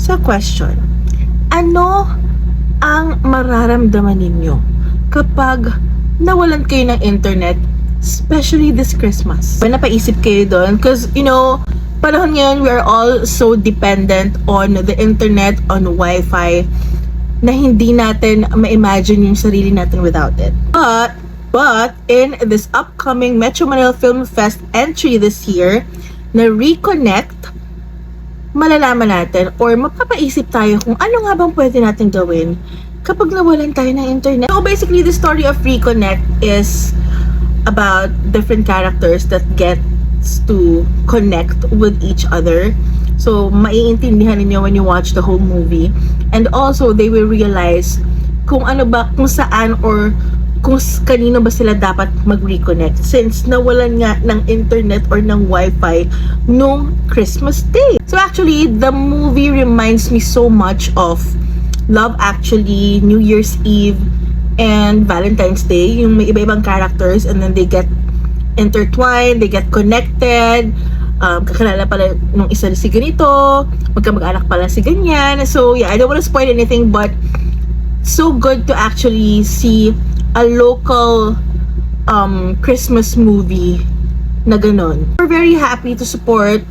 So question, ano ang mararamdaman ninyo kapag nawalan kayo ng internet, especially this Christmas? Ba napaisip kayo doon? Because, panahon ngayon, we are all so dependent on the internet, on Wi-Fi, na hindi natin ma-imagine yung sarili natin without it. But in this upcoming Metro Manila Film Fest entry this year, na Reconnect, malalaman natin or mapapaisip tayo kung ano nga bang pwede natin gawin kapag nawalan tayo ng internet. So basically, the story of Reconnect is about different characters that gets to connect with each other. So maiintindihan niyo when you watch the whole movie. And also, they will realize kung saan or kung kanino ba sila dapat mag-reconnect since nawalan nga ng internet or ng Wi-Fi nung Christmas Day. So actually, the movie reminds me so much of Love Actually, New Year's Eve, and Valentine's Day. Yung may iba-ibang characters and then they get intertwined, they get connected. Kakilala pala nung isa si ganito, magkamag-anak pala si ganyan. So yeah, I don't want to spoil anything, but so good to actually see a local Christmas movie na ganon. We're very happy to support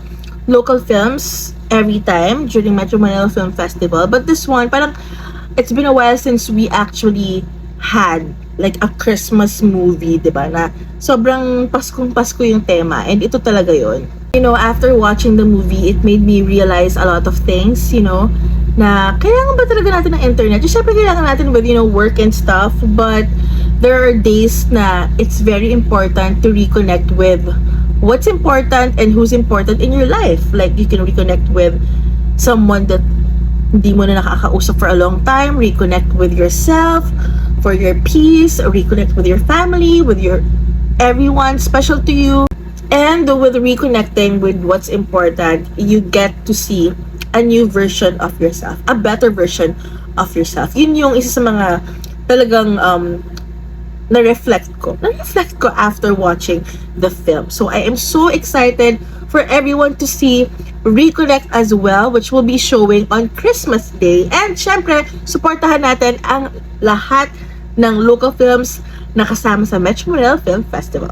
local films every time during Metro Manila Film Festival. But this one, parang it's been a while since we actually had like a Christmas movie, diba? Na sobrang Paskong-Pasko yung tema. And ito talaga yon. After watching the movie, it made me realize a lot of things, na kailangan ba talaga natin ng internet? Siyempre kailangan natin with, work and stuff, but there are days na it's very important to reconnect with what's important and who's important in your life. Like, you can reconnect with someone that hindi mo na nakakausap for a long time, reconnect with yourself, for your peace, reconnect with your family, with your everyone special to you. And with reconnecting with what's important, you get to see a new version of yourself, a better version of yourself. Yun yung isa sa mga talagang na-reflect ko after watching the film. So I am so excited for everyone to see Reconnect as well, which will be showing on Christmas Day. And syempre, supportahan natin ang lahat ng local films na kasama sa Metro Manila Film Festival.